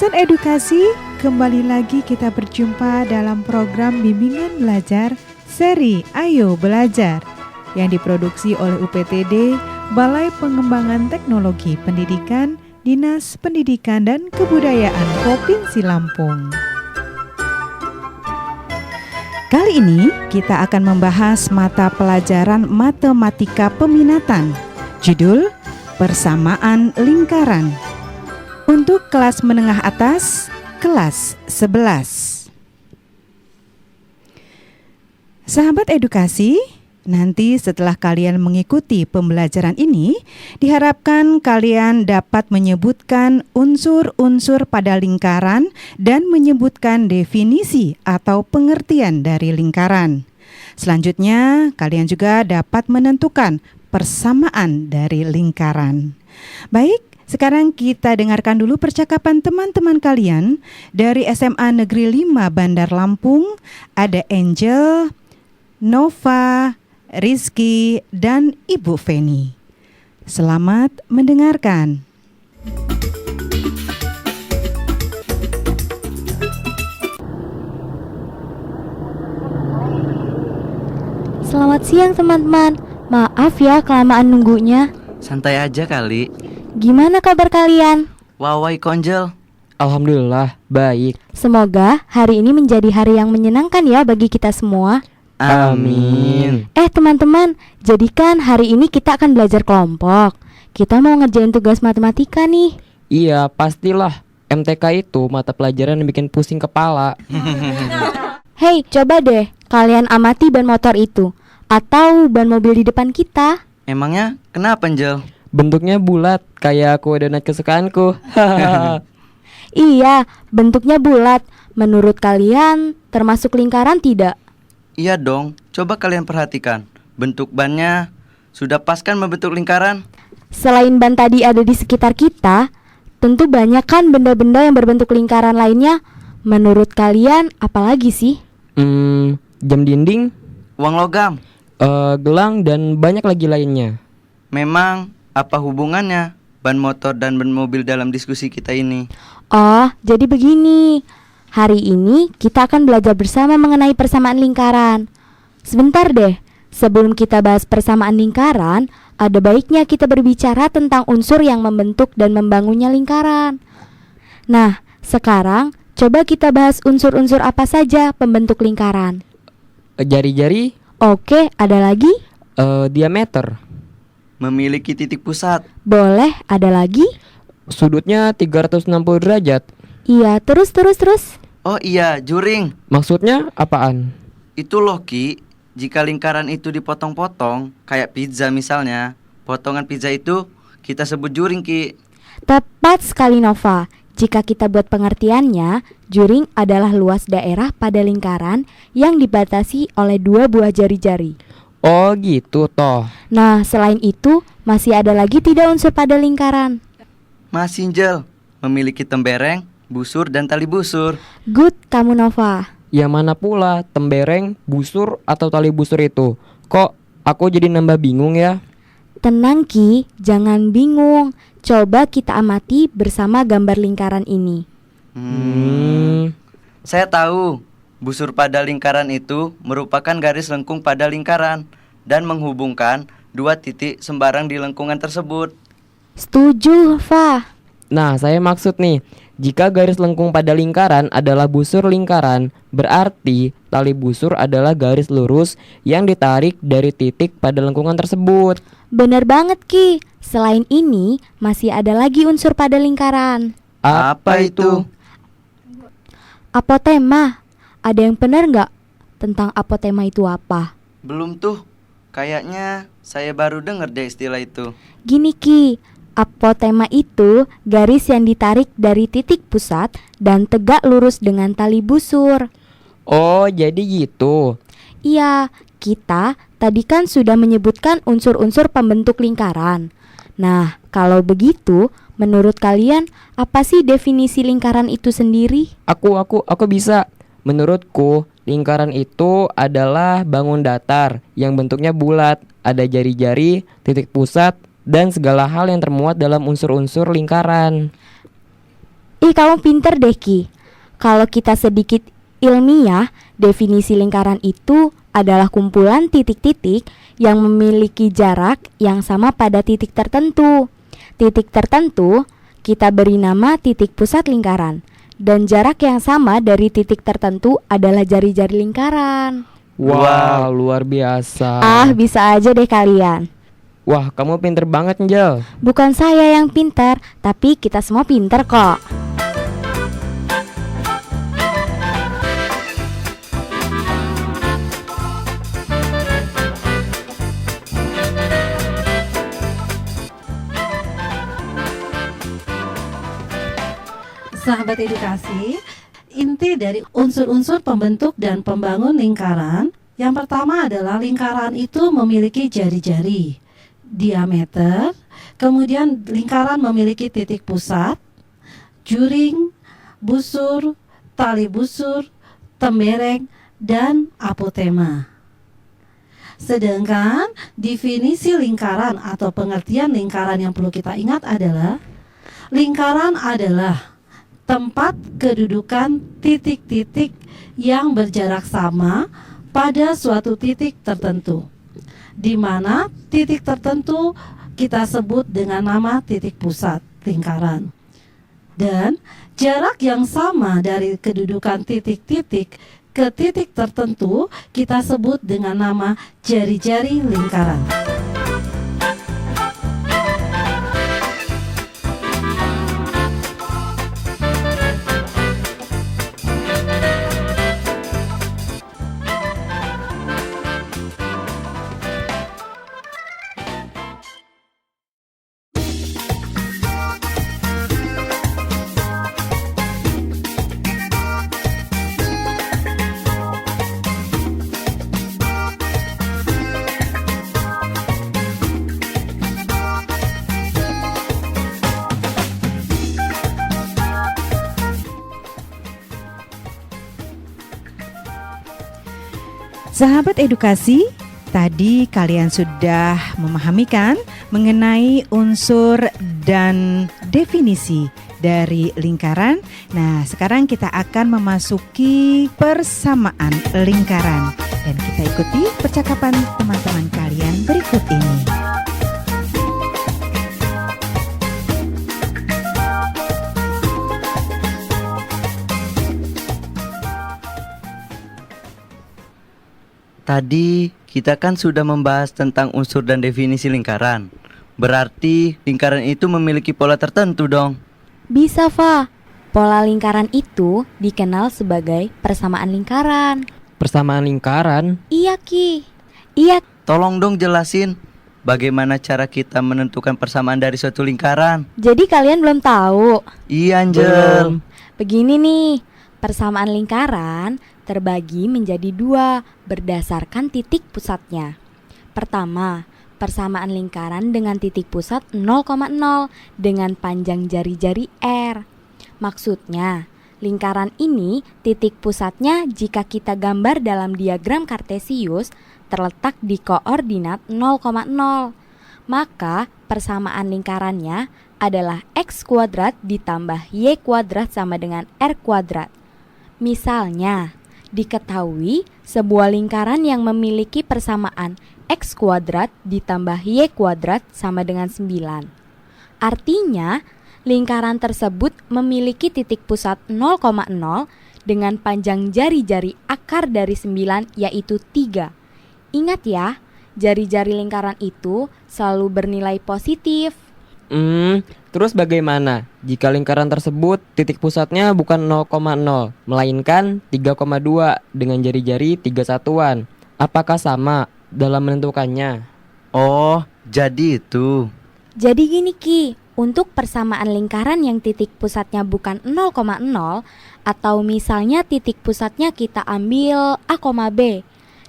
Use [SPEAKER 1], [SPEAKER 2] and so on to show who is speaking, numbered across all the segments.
[SPEAKER 1] Insan Edukasi, kembali lagi kita berjumpa dalam program Bimbingan Belajar seri Ayo Belajar yang diproduksi oleh UPTD, Balai Pengembangan Teknologi Pendidikan, Dinas Pendidikan dan Kebudayaan Provinsi Lampung. Kali ini kita akan membahas mata pelajaran Matematika Peminatan. Judul Persamaan Lingkaran. Untuk kelas menengah atas, kelas 11. Sahabat edukasi, nanti setelah kalian mengikuti pembelajaran ini, diharapkan kalian dapat menyebutkan unsur-unsur pada lingkaran dan menyebutkan definisi atau pengertian dari lingkaran. Selanjutnya, kalian juga dapat menentukan persamaan dari lingkaran. Baik, sekarang kita dengarkan dulu percakapan teman-teman kalian dari SMA Negeri 5 Bandar Lampung. Ada Angel, Nova, Rizky, dan Ibu Feni. Selamat mendengarkan.
[SPEAKER 2] Selamat siang teman-teman. Maaf ya kelamaan nunggunya.
[SPEAKER 3] Santai aja kali.
[SPEAKER 2] Gimana kabar kalian?
[SPEAKER 3] Wawai Konjel.
[SPEAKER 4] Alhamdulillah, baik.
[SPEAKER 2] Semoga hari ini menjadi hari yang menyenangkan ya bagi kita semua.
[SPEAKER 4] Amin.
[SPEAKER 2] Teman-teman, jadikan hari ini kita akan belajar kelompok. Kita mau ngerjain tugas matematika nih.
[SPEAKER 4] Iya, pastilah. MTK itu mata pelajaran yang bikin pusing kepala.
[SPEAKER 2] Hei, coba deh kalian amati ban motor itu atau ban mobil di depan kita.
[SPEAKER 3] Emangnya kenapa Angel?
[SPEAKER 4] Bentuknya bulat, kayak kue donat kesukaanku.
[SPEAKER 2] Iya, bentuknya bulat. Menurut kalian termasuk lingkaran tidak?
[SPEAKER 3] Iya dong, coba kalian perhatikan. Bentuk bannya sudah pas kan membentuk lingkaran?
[SPEAKER 2] Selain ban tadi ada di sekitar kita, tentu banyak kan benda-benda yang berbentuk lingkaran lainnya. Menurut kalian apalagi sih?
[SPEAKER 4] Jam dinding,
[SPEAKER 3] Uang logam.
[SPEAKER 4] gelang, dan banyak lagi lainnya.
[SPEAKER 3] Memang apa hubungannya ban motor dan ban mobil dalam diskusi kita ini?
[SPEAKER 2] Oh, jadi begini. Hari ini kita akan belajar bersama mengenai persamaan lingkaran. Sebentar deh, sebelum kita bahas persamaan lingkaran, ada baiknya kita berbicara tentang unsur yang membentuk dan membangunnya lingkaran. Nah, sekarang coba kita bahas unsur-unsur apa saja pembentuk lingkaran.
[SPEAKER 4] Jari-jari,
[SPEAKER 2] Oke, ada lagi?
[SPEAKER 4] diameter,
[SPEAKER 3] Memiliki titik pusat.
[SPEAKER 2] Boleh, ada lagi?
[SPEAKER 4] sudutnya 360 derajat.
[SPEAKER 2] Iya, terus.
[SPEAKER 3] Oh iya, juring.
[SPEAKER 4] Maksudnya apaan?
[SPEAKER 3] Itu loh Ki, jika lingkaran itu dipotong-potong, kayak pizza misalnya, potongan pizza itu kita sebut juring Ki.
[SPEAKER 2] Tepat sekali Nova. Jika kita buat pengertiannya, juring adalah luas daerah pada lingkaran yang dibatasi oleh dua buah jari-jari.
[SPEAKER 4] Oh gitu toh.
[SPEAKER 2] Nah, selain itu, masih ada lagi tidak unsur pada lingkaran.
[SPEAKER 3] Masih Angel, memiliki tembereng, busur, dan tali busur.
[SPEAKER 2] Good, kamu Nova.
[SPEAKER 4] Yang mana pula tembereng, busur, atau tali busur itu? Kok aku jadi nambah bingung ya?
[SPEAKER 2] Tenang Ki, jangan bingung. Coba kita amati bersama gambar lingkaran ini.
[SPEAKER 3] Saya tahu, busur pada lingkaran itu merupakan garis lengkung pada lingkaran dan menghubungkan dua titik sembarang di lengkungan tersebut.
[SPEAKER 2] Setuju, Fa.
[SPEAKER 4] Nah, saya maksud nih, jika garis lengkung pada lingkaran adalah busur lingkaran, berarti tali busur adalah garis lurus yang ditarik dari titik pada lengkungan tersebut.
[SPEAKER 2] Bener banget Ki. Selain ini, masih ada lagi unsur pada lingkaran.
[SPEAKER 3] Apa itu?
[SPEAKER 2] Apotema. Ada yang benar nggak tentang apotema itu apa?
[SPEAKER 3] Belum tuh, kayaknya saya baru dengar deh istilah itu.
[SPEAKER 2] Gini Ki, apotema itu garis yang ditarik dari titik pusat dan tegak lurus dengan tali busur.
[SPEAKER 4] Oh, jadi gitu.
[SPEAKER 2] Iya, kita tadi kan sudah menyebutkan unsur-unsur pembentuk lingkaran. Nah, kalau begitu, menurut kalian apa sih definisi lingkaran itu sendiri?
[SPEAKER 4] Aku bisa. Menurutku, lingkaran itu adalah bangun datar yang bentuknya bulat, ada jari-jari, titik pusat, dan segala hal yang termuat dalam unsur-unsur lingkaran.
[SPEAKER 2] Ih, kamu pinter deh, Ki. Kalau kita sedikit ilmiah, definisi lingkaran itu adalah kumpulan titik-titik yang memiliki jarak yang sama pada titik tertentu. Titik tertentu kita beri nama titik pusat lingkaran, dan jarak yang sama dari titik tertentu adalah jari-jari lingkaran.
[SPEAKER 4] Wah, luar biasa.
[SPEAKER 2] Bisa aja deh kalian.
[SPEAKER 4] Wah, kamu pinter banget, Njel.
[SPEAKER 2] Bukan saya yang pintar, tapi kita semua pintar kok.
[SPEAKER 5] Sahabat edukasi, inti dari unsur-unsur pembentuk dan pembangun lingkaran, yang pertama adalah lingkaran itu memiliki jari-jari, diameter, kemudian lingkaran memiliki titik pusat, juring, busur, tali busur, tembereng, dan apotema. Sedangkan definisi lingkaran atau pengertian lingkaran yang perlu kita ingat adalah lingkaran adalah tempat kedudukan titik-titik yang berjarak sama pada suatu titik tertentu, di mana titik tertentu kita sebut dengan nama titik pusat lingkaran. Dan jarak yang sama dari kedudukan titik-titik ke titik tertentu kita sebut dengan nama jari-jari lingkaran.
[SPEAKER 1] Sahabat edukasi, tadi kalian sudah memahami kan mengenai unsur dan definisi dari lingkaran. Nah, sekarang kita akan memasuki persamaan lingkaran. Dan kita ikuti percakapan teman-teman kalian berikut ini.
[SPEAKER 3] Tadi kita kan sudah membahas tentang unsur dan definisi lingkaran. Berarti lingkaran itu memiliki pola tertentu dong.
[SPEAKER 2] Bisa, Fa. Pola lingkaran itu dikenal sebagai persamaan lingkaran.
[SPEAKER 4] Persamaan lingkaran?
[SPEAKER 2] Iya, Ki. Iya.
[SPEAKER 3] Tolong dong jelasin bagaimana cara kita menentukan persamaan dari suatu lingkaran.
[SPEAKER 2] Jadi kalian belum tahu?
[SPEAKER 3] Iya, Angel.
[SPEAKER 2] Begini nih, persamaan lingkaran terbagi menjadi dua berdasarkan titik pusatnya. Pertama, persamaan lingkaran dengan titik pusat 0,0 dengan panjang jari-jari R. Maksudnya, lingkaran ini titik pusatnya jika kita gambar dalam diagram kartesius terletak di koordinat 0,0. Maka persamaan lingkarannya adalah X kuadrat ditambah Y kuadrat sama dengan R kuadrat. Misalnya, diketahui sebuah lingkaran yang memiliki persamaan X kuadrat ditambah Y kuadrat sama dengan 9. Artinya, lingkaran tersebut memiliki titik pusat 0,0 dengan panjang jari-jari akar dari 9 yaitu 3. Ingat ya, jari-jari lingkaran itu selalu bernilai positif.
[SPEAKER 4] Terus bagaimana jika lingkaran tersebut titik pusatnya bukan 0,0 melainkan 3,2 dengan jari-jari 3 satuan? Apakah sama dalam menentukannya?
[SPEAKER 3] Oh, jadi itu.
[SPEAKER 2] Jadi gini Ki, untuk persamaan lingkaran yang titik pusatnya bukan 0,0 atau misalnya titik pusatnya kita ambil A, B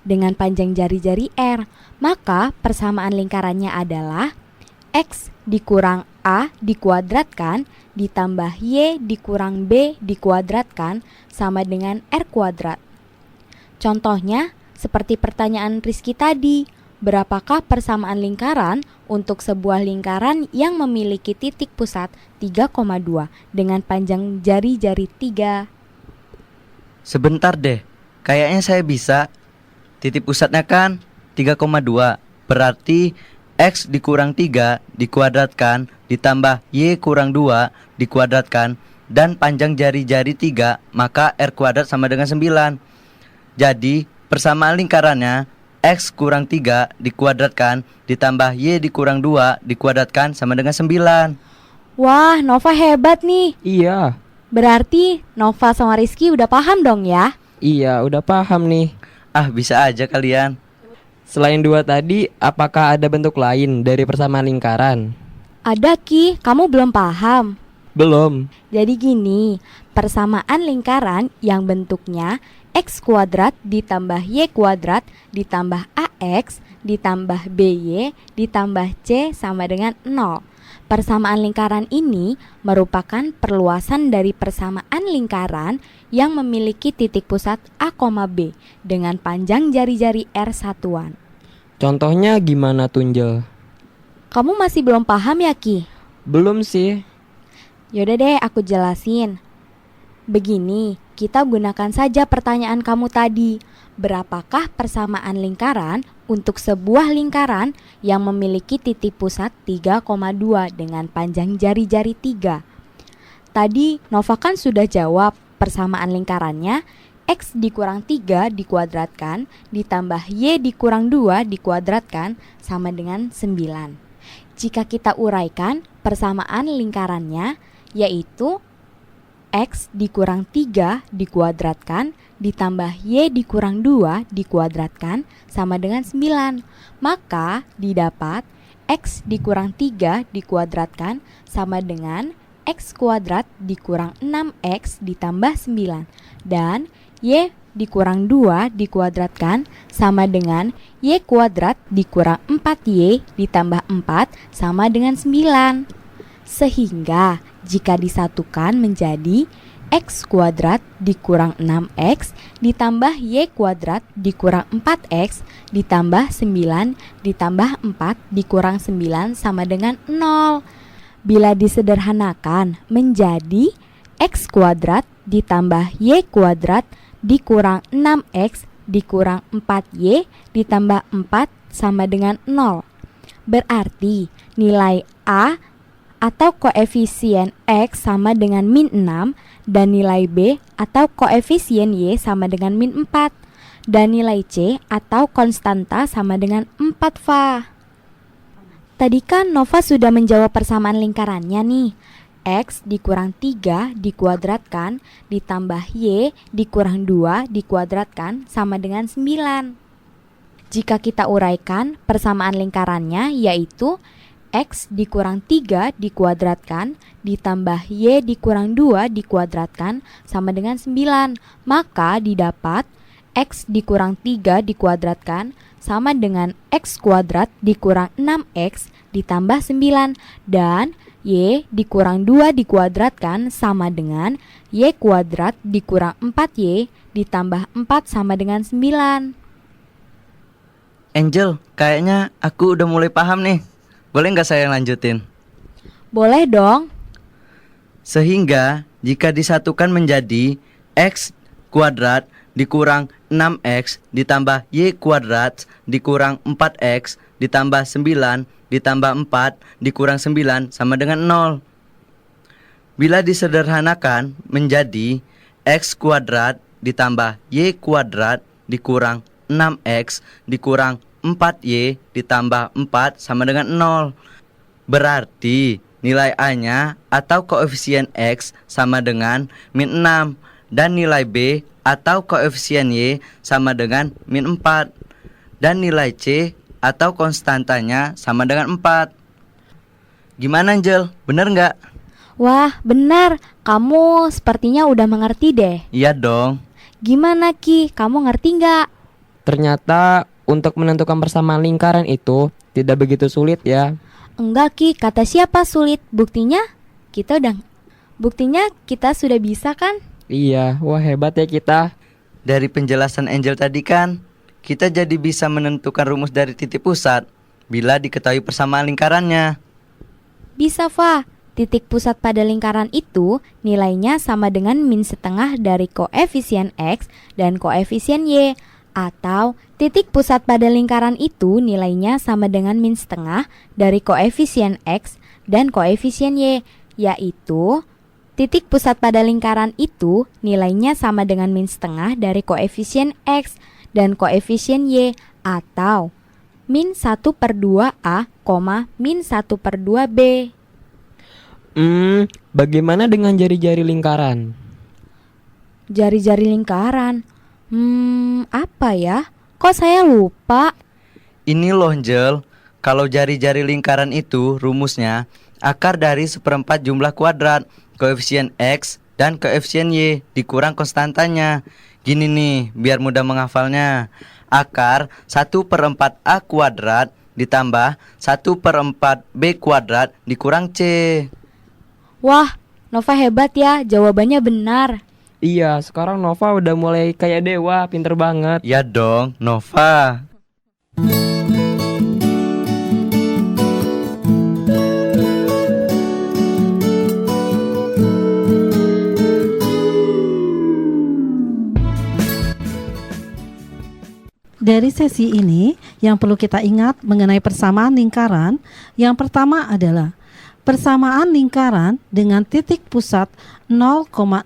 [SPEAKER 2] dengan panjang jari-jari R, maka persamaan lingkarannya adalah X dikurang A dikuadratkan ditambah Y dikurang B dikuadratkan sama dengan R kuadrat. Contohnya seperti pertanyaan Rizky tadi, berapakah persamaan lingkaran untuk sebuah lingkaran yang memiliki titik pusat 3,2 dengan panjang jari-jari 3?
[SPEAKER 3] Sebentar deh, kayaknya saya bisa. Titik pusatnya kan 3,2, berarti X dikurang 3 dikuadratkan ditambah Y kurang 2 dikuadratkan dan panjang jari-jari 3, maka R kuadrat sama dengan 9. Jadi persamaan lingkarannya X kurang 3 dikuadratkan ditambah Y dikurang 2 dikuadratkan sama dengan 9.
[SPEAKER 2] Wah, Nova hebat nih.
[SPEAKER 4] Iya,
[SPEAKER 2] Berarti Nova sama Rizky udah paham dong ya?
[SPEAKER 4] iya udah paham nih.
[SPEAKER 3] Ah, bisa aja kalian.
[SPEAKER 4] Selain dua tadi, apakah ada bentuk lain dari persamaan lingkaran?
[SPEAKER 2] Ada Ki, kamu belum paham.
[SPEAKER 4] Belum.
[SPEAKER 2] Jadi gini, persamaan lingkaran yang bentuknya X kuadrat ditambah Y kuadrat ditambah AX ditambah BY ditambah C sama dengan 0. Persamaan lingkaran ini merupakan perluasan dari persamaan lingkaran yang memiliki titik pusat A, B dengan panjang jari-jari R satuan.
[SPEAKER 4] Contohnya gimana Tunjel?
[SPEAKER 2] Kamu masih belum paham ya Ki?
[SPEAKER 4] Belum sih.
[SPEAKER 2] Yaudah deh aku jelasin. Begini, kita gunakan saja pertanyaan kamu tadi. Berapakah persamaan lingkaran untuk sebuah lingkaran yang memiliki titik pusat 3,2 dengan panjang jari-jari 3? Tadi Nova kan sudah jawab persamaan lingkarannya X dikurang 3 dikuadratkan ditambah Y dikurang 2 dikuadratkan sama dengan 9. Jika kita uraikan persamaan lingkarannya yaitu X dikurang 3 dikuadratkan ditambah Y dikurang 2 dikuadratkan sama dengan 9. Maka didapat X dikurang 3 dikuadratkan sama dengan X kuadrat dikurang 6X ditambah 9. Dan Y dikurang 2 dikuadratkan sama dengan Y kuadrat dikurang 4Y ditambah 4 sama dengan 9. Sehingga jika disatukan menjadi X kuadrat dikurang 6X ditambah Y kuadrat dikurang 4X ditambah 9 ditambah 4 dikurang 9 sama dengan 0. Bila disederhanakan menjadi X kuadrat ditambah Y kuadrat dikurang 6X dikurang 4Y ditambah 4 sama dengan 0. Berarti nilai A atau koefisien X sama dengan min 6 dan nilai B atau koefisien Y sama dengan min 4 dan nilai C atau konstanta sama dengan 4 Fa. Tadi kan Nova sudah menjawab persamaan lingkarannya nih. X dikurang 3 dikuadratkan ditambah Y dikurang 2 dikuadratkan sama dengan 9. Jika kita uraikan persamaan lingkarannya yaitu X dikurang 3 dikuadratkan ditambah Y dikurang 2 dikuadratkan sama dengan 9. Maka didapat X dikurang 3 dikuadratkan sama dengan X kuadrat dikurang 6X ditambah 9. Dan Y dikurang 2 dikuadratkan sama dengan Y kuadrat dikurang 4Y ditambah 4 sama dengan 9.
[SPEAKER 3] Angel, kayaknya aku udah mulai paham nih. Boleh nggak saya lanjutin?
[SPEAKER 2] Boleh dong.
[SPEAKER 3] Sehingga jika disatukan menjadi X kuadrat dikurang 6X ditambah Y kuadrat dikurang 4X ditambah 9 ditambah 4 dikurang 9 sama dengan 0. Bila disederhanakan menjadi X kuadrat ditambah Y kuadrat dikurang 6X dikurang 4Y ditambah 4 sama dengan 0. Berarti nilai A-nya atau koefisien X sama dengan min 6 dan nilai B atau koefisien Y sama dengan min 4 dan nilai C atau konstantanya sama dengan 4. Gimana Angel? Bener nggak?
[SPEAKER 2] Wah, benar. Kamu sepertinya udah mengerti deh.
[SPEAKER 3] Iya dong.
[SPEAKER 2] Gimana Ki? Kamu ngerti nggak?
[SPEAKER 4] Ternyata untuk menentukan persamaan lingkaran itu tidak begitu sulit ya.
[SPEAKER 2] Enggak Ki, kata siapa sulit? Buktinya kita sudah bisa kan?
[SPEAKER 4] Iya, wah hebat ya kita.
[SPEAKER 3] Dari penjelasan Angel tadi kan kita jadi bisa menentukan rumus dari titik pusat bila diketahui persamaan lingkarannya.
[SPEAKER 2] Bisa, Fa. Titik pusat pada lingkaran itu nilainya sama dengan min setengah dari koefisien X dan koefisien Y. Atau titik pusat pada lingkaran itu nilainya sama dengan min setengah dari koefisien X dan koefisien Y. Yaitu titik pusat pada lingkaran itu nilainya sama dengan min setengah dari koefisien X dan koefisien Y. Atau min 1/2A, min 1/2B.
[SPEAKER 4] Bagaimana dengan jari-jari lingkaran?
[SPEAKER 2] Jari-jari lingkaran. Apa ya? Kok saya lupa?
[SPEAKER 3] Ini loh Angel, kalau jari-jari lingkaran itu rumusnya akar dari 1/4 jumlah kuadrat, koefisien X dan koefisien Y dikurang konstantanya. Gini nih, biar mudah menghafalnya. Akar 1/4 A kuadrat ditambah 1/4 B kuadrat dikurang C.
[SPEAKER 2] Wah, Nova hebat ya, jawabannya benar.
[SPEAKER 4] Iya, sekarang Nova udah mulai kayak dewa, pinter banget.
[SPEAKER 3] Ya dong, Nova.
[SPEAKER 5] Dari sesi ini, yang perlu kita ingat mengenai persamaan lingkaran, yang pertama adalah persamaan lingkaran dengan titik pusat 0,0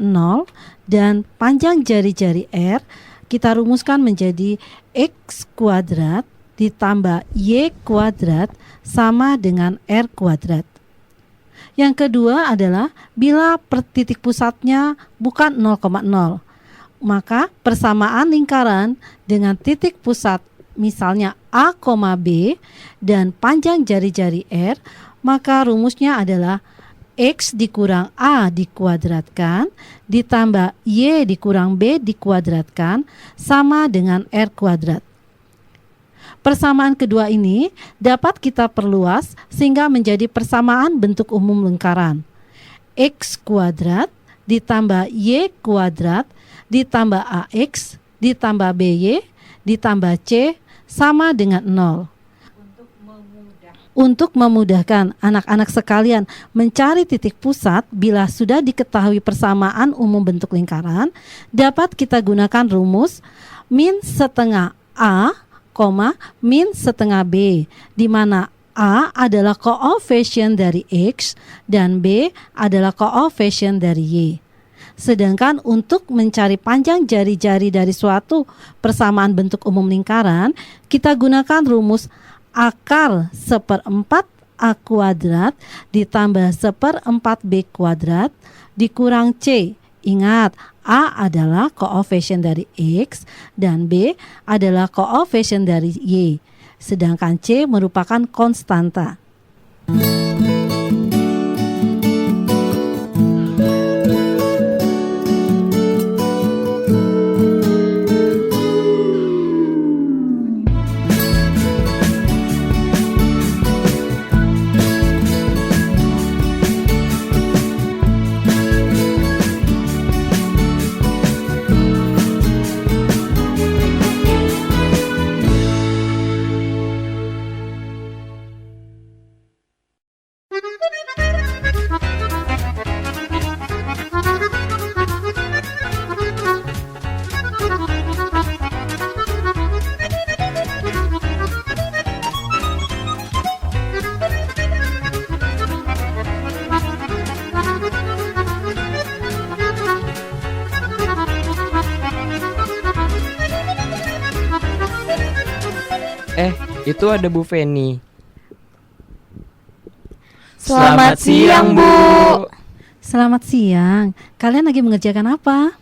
[SPEAKER 5] dan panjang jari-jari R kita rumuskan menjadi X kuadrat ditambah Y kuadrat sama dengan R kuadrat. Yang kedua adalah bila titik pusatnya bukan 0,0, maka persamaan lingkaran dengan titik pusat misalnya A, B dan panjang jari-jari R, maka rumusnya adalah X dikurang A dikuadratkan ditambah Y dikurang B dikuadratkan sama dengan R kuadrat. Persamaan kedua ini dapat kita perluas sehingga menjadi persamaan bentuk umum lingkaran. X kuadrat ditambah Y kuadrat ditambah AX ditambah BY ditambah C sama dengan 0. Untuk memudahkan anak-anak sekalian mencari titik pusat bila sudah diketahui persamaan umum bentuk lingkaran, dapat kita gunakan rumus min setengah A, min setengah B, di mana A adalah koefisien dari X dan B adalah koefisien dari Y. Sedangkan untuk mencari panjang jari-jari dari suatu persamaan bentuk umum lingkaran, kita gunakan rumus akar 1/4 A kuadrat ditambah 1/4 B kuadrat dikurang C. Ingat, A adalah koefisien dari X dan B adalah koefisien dari Y. Sedangkan C merupakan konstanta.
[SPEAKER 4] Itu ada Bu Feni.
[SPEAKER 2] Selamat siang, Bu.
[SPEAKER 5] Selamat siang. Kalian lagi mengerjakan apa?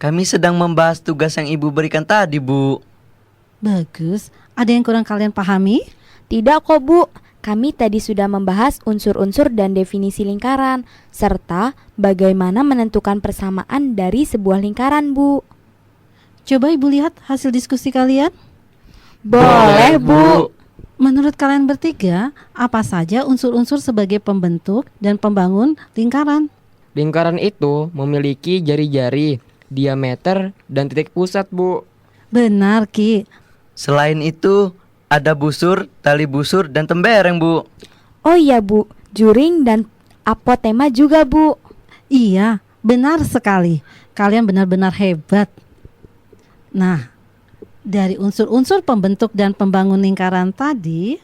[SPEAKER 3] Kami sedang membahas tugas yang Ibu berikan tadi, Bu.
[SPEAKER 5] Bagus. Ada yang kurang kalian pahami?
[SPEAKER 2] Tidak kok, Bu. Kami tadi sudah membahas unsur-unsur dan definisi lingkaran, serta bagaimana menentukan persamaan dari sebuah lingkaran, Bu.
[SPEAKER 5] Coba Ibu lihat hasil diskusi kalian.
[SPEAKER 2] Boleh, Bu.
[SPEAKER 5] Menurut kalian bertiga, apa saja unsur-unsur sebagai pembentuk dan pembangun lingkaran?
[SPEAKER 4] Lingkaran itu memiliki jari-jari, diameter, dan titik pusat, Bu.
[SPEAKER 5] Benar, Ki.
[SPEAKER 3] Selain itu, ada busur, tali busur, dan tembereng, Bu.
[SPEAKER 2] Oh iya Bu, juring dan apotema juga Bu.
[SPEAKER 5] Iya, benar sekali. Kalian benar-benar hebat. Nah, dari unsur-unsur pembentuk dan pembangun lingkaran tadi,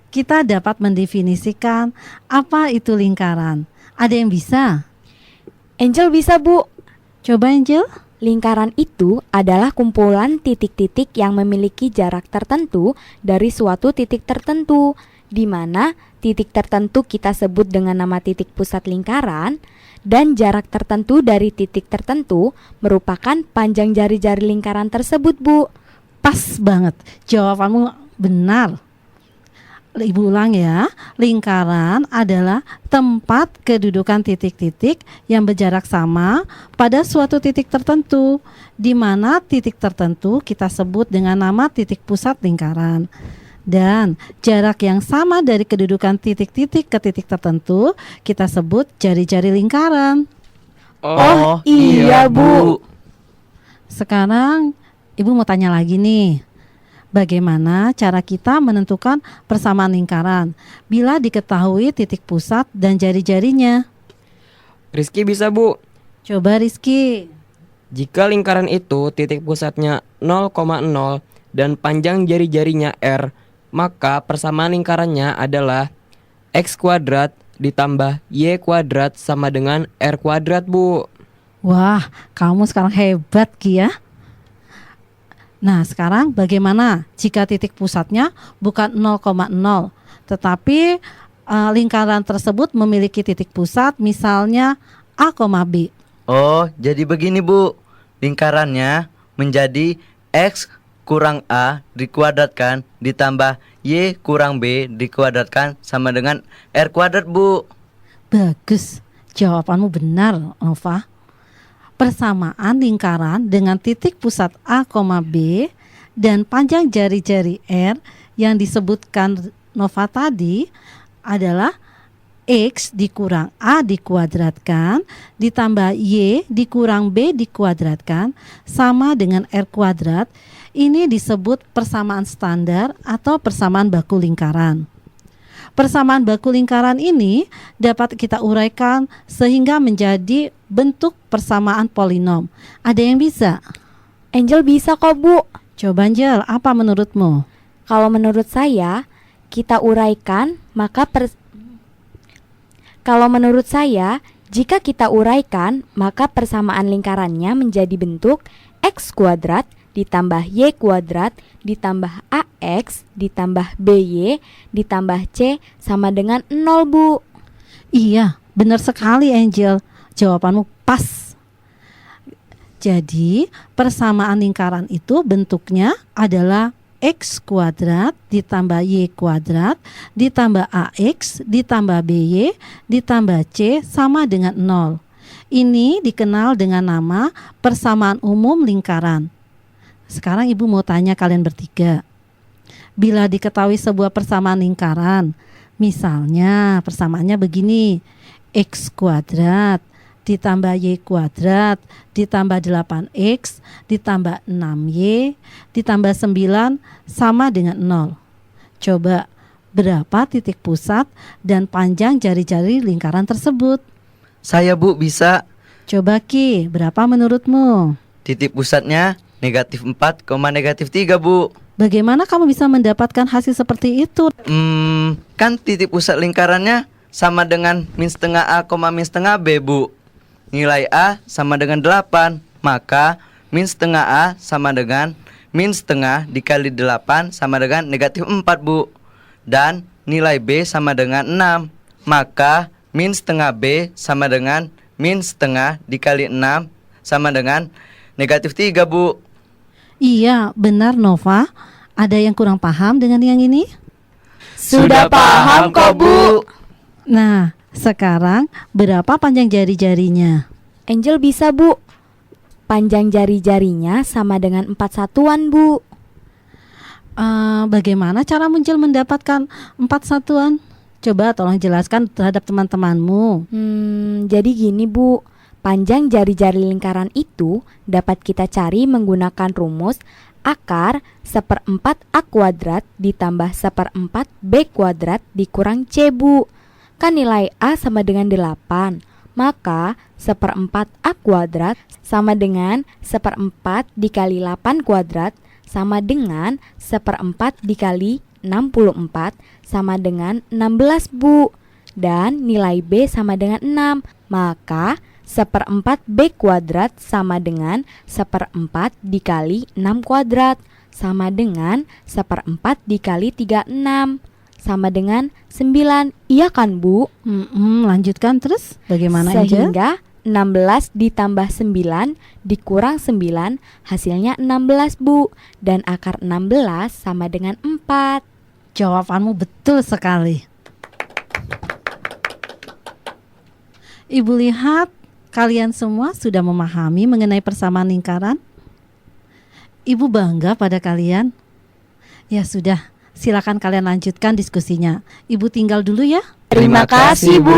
[SPEAKER 5] kita dapat mendefinisikan apa itu lingkaran. Ada yang bisa?
[SPEAKER 2] Angel bisa Bu.
[SPEAKER 5] Coba Angel.
[SPEAKER 2] Lingkaran itu adalah kumpulan titik-titik yang memiliki jarak tertentu dari suatu titik tertentu, di mana titik tertentu kita sebut dengan nama titik pusat lingkaran, dan jarak tertentu dari titik tertentu merupakan panjang jari-jari lingkaran tersebut, Bu.
[SPEAKER 5] Pas banget, jawabanmu benar. Ibu ulang ya, lingkaran adalah tempat kedudukan titik-titik yang berjarak sama pada suatu titik tertentu, di mana titik tertentu kita sebut dengan nama titik pusat lingkaran. Dan jarak yang sama dari kedudukan titik-titik ke titik tertentu kita sebut jari-jari lingkaran.
[SPEAKER 2] Oh, iya, Bu.
[SPEAKER 5] Sekarang Ibu mau tanya lagi nih. Bagaimana cara kita menentukan persamaan lingkaran bila diketahui titik pusat dan jari-jarinya?
[SPEAKER 4] Rizky bisa Bu.
[SPEAKER 5] Coba Rizky.
[SPEAKER 4] Jika lingkaran itu titik pusatnya 0,0 dan panjang jari-jarinya R, maka persamaan lingkarannya adalah X kuadrat ditambah Y kuadrat sama dengan R kuadrat Bu.
[SPEAKER 5] Wah, kamu sekarang hebat Ki ya. Nah, sekarang bagaimana jika titik pusatnya bukan 0,0, tetapi lingkaran tersebut memiliki titik pusat misalnya A, B.
[SPEAKER 3] Oh, jadi begini, Bu. Lingkarannya menjadi X kurang A dikuadratkan ditambah Y kurang B dikuadratkan sama dengan R kuadrat, Bu.
[SPEAKER 5] Bagus, jawabanmu benar, Nova. Persamaan lingkaran dengan titik pusat A, B dan panjang jari-jari R yang disebutkan Nova tadi adalah X dikurang A dikuadratkan ditambah Y dikurang B dikuadratkan sama dengan R kuadrat. Ini disebut persamaan standar atau persamaan baku lingkaran. Persamaan baku lingkaran ini dapat kita uraikan sehingga menjadi bentuk persamaan polinom. Ada yang bisa?
[SPEAKER 2] Angel bisa kok Bu.
[SPEAKER 5] Coba Angel, apa menurutmu?
[SPEAKER 2] Kalau menurut saya, jika kita uraikan, maka persamaan lingkarannya menjadi bentuk X kuadrat ditambah Y kuadrat ditambah AX ditambah BY ditambah C sama dengan 0 Bu.
[SPEAKER 5] Iya, benar sekali Angel. Jawabanmu pas. Jadi persamaan lingkaran itu bentuknya adalah X kuadrat ditambah Y kuadrat ditambah AX ditambah BY ditambah C sama dengan 0. Ini dikenal dengan nama persamaan umum lingkaran. Sekarang Ibu mau tanya kalian bertiga. Bila diketahui sebuah persamaan lingkaran, misalnya persamaannya begini, X kuadrat ditambah Y kuadrat ditambah 8X ditambah 6Y ditambah 9 sama dengan 0. Coba berapa titik pusat dan panjang jari-jari lingkaran tersebut?
[SPEAKER 3] Saya, Bu, bisa.
[SPEAKER 5] Coba Ki, berapa menurutmu?
[SPEAKER 3] Titik pusatnya -4, -3, Bu.
[SPEAKER 5] Bagaimana kamu bisa mendapatkan hasil seperti itu?
[SPEAKER 3] Kan titik pusat lingkarannya sama dengan min setengah A, min setengah B, Bu. Nilai A sama dengan 8, maka min setengah A sama dengan min setengah dikali 8 sama dengan -4, Bu. Dan nilai B sama dengan 6, maka min setengah B sama dengan min setengah dikali 6 sama dengan -3, Bu.
[SPEAKER 5] Iya, benar Nova. Ada yang kurang paham dengan yang ini?
[SPEAKER 2] Sudah paham kok Bu.
[SPEAKER 5] Nah, sekarang berapa panjang jari-jarinya?
[SPEAKER 2] Angel bisa Bu. Panjang jari-jarinya sama dengan 4 satuan Bu.
[SPEAKER 5] Bagaimana cara Angel mendapatkan 4 satuan? Coba tolong jelaskan terhadap teman-temanmu.
[SPEAKER 2] Jadi gini Bu. Panjang jari-jari lingkaran itu dapat kita cari menggunakan rumus akar 1/4 A kuadrat ditambah 1/4 B kuadrat dikurang C, Bu. Kan nilai A sama dengan 8. Maka 1/4 A kuadrat sama dengan 1/4 dikali 8 kuadrat sama dengan 1/4 dikali 64 sama dengan 16, Bu. Dan nilai B sama dengan 6. Maka 1/4 B kuadrat sama dengan 1/4 dikali 6 kuadrat sama dengan 1/4 dikali 36 sama dengan 9. Iya kan, Bu?
[SPEAKER 5] Lanjutkan terus. Bagaimana aja?
[SPEAKER 2] Sehingga 16 ditambah 9 dikurang 9 hasilnya 16, Bu. Dan akar 16 sama dengan 4.
[SPEAKER 5] Jawabanmu betul sekali. Ibu lihat kalian semua sudah memahami mengenai persamaan lingkaran. Ibu bangga pada kalian. Ya sudah, silakan kalian lanjutkan diskusinya. Ibu tinggal dulu ya.
[SPEAKER 2] Terima kasih, Bu.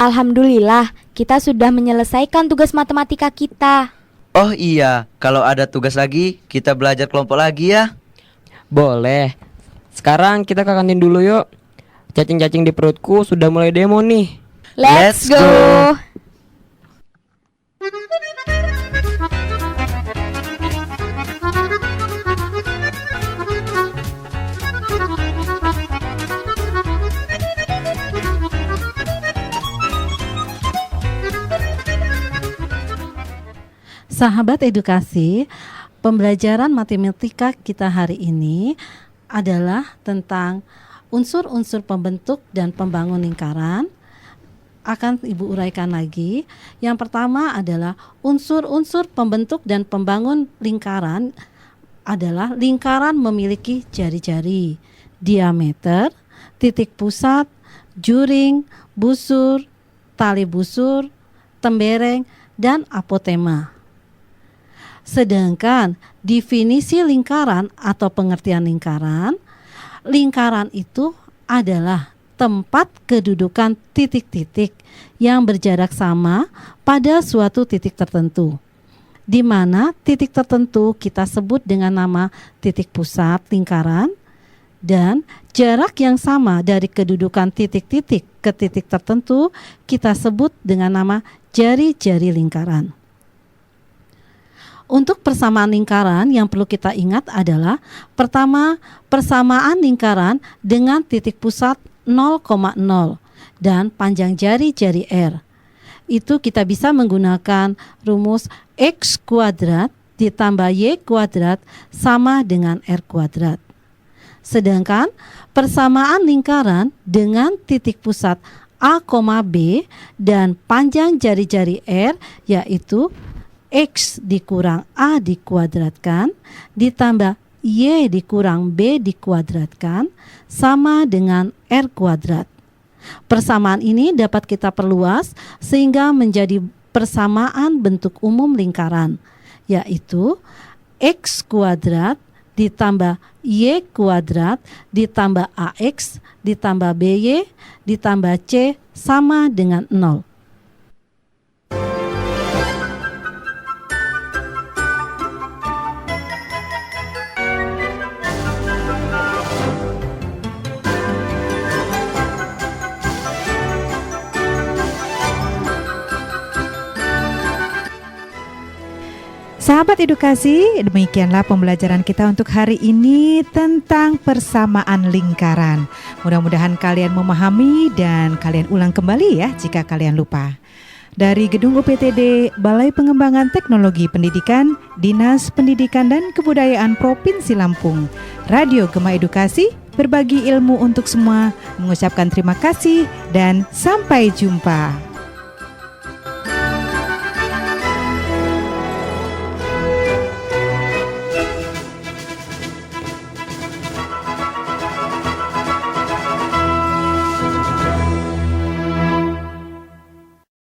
[SPEAKER 2] Alhamdulillah, kita sudah menyelesaikan tugas matematika kita.
[SPEAKER 3] Oh iya, kalau ada tugas lagi, kita belajar kelompok lagi ya.
[SPEAKER 4] Boleh. Sekarang kita ke kantin dulu yuk. Cacing-cacing di perutku sudah mulai demo nih.
[SPEAKER 2] Let's go.
[SPEAKER 5] Sahabat edukasi, pembelajaran matematika kita hari ini adalah tentang unsur-unsur pembentuk dan pembangun lingkaran. Akan Ibu uraikan lagi. Yang pertama adalah unsur-unsur pembentuk dan pembangun lingkaran adalah lingkaran memiliki jari-jari, diameter, titik pusat, juring, busur, tali busur, tembereng, dan apotema. Sedangkan definisi lingkaran atau pengertian lingkaran, lingkaran itu adalah tempat kedudukan titik-titik yang berjarak sama pada suatu titik tertentu, di mana titik tertentu kita sebut dengan nama titik pusat lingkaran, dan jarak yang sama dari kedudukan titik-titik ke titik tertentu kita sebut dengan nama jari-jari lingkaran. Untuk persamaan lingkaran yang perlu kita ingat adalah pertama, persamaan lingkaran dengan titik pusat 0,0 dan panjang jari-jari R. Itu kita bisa menggunakan rumus X kuadrat ditambah Y kuadrat sama dengan R kuadrat. Sedangkan persamaan lingkaran dengan titik pusat A, B dan panjang jari-jari R yaitu X dikurang A dikuadratkan ditambah Y dikurang B dikuadratkan sama dengan R kuadrat. Persamaan ini dapat kita perluas sehingga menjadi persamaan bentuk umum lingkaran, yaitu X kuadrat ditambah Y kuadrat ditambah AX ditambah BY ditambah C sama dengan 0.
[SPEAKER 1] Sahabat edukasi, demikianlah pembelajaran kita untuk hari ini tentang persamaan lingkaran. Mudah-mudahan kalian memahami dan kalian ulang kembali ya jika kalian lupa. Dari Gedung UPTD, Balai Pengembangan Teknologi Pendidikan, Dinas Pendidikan dan Kebudayaan Provinsi Lampung, Radio Gema Edukasi, berbagi ilmu untuk semua, mengucapkan terima kasih dan sampai jumpa.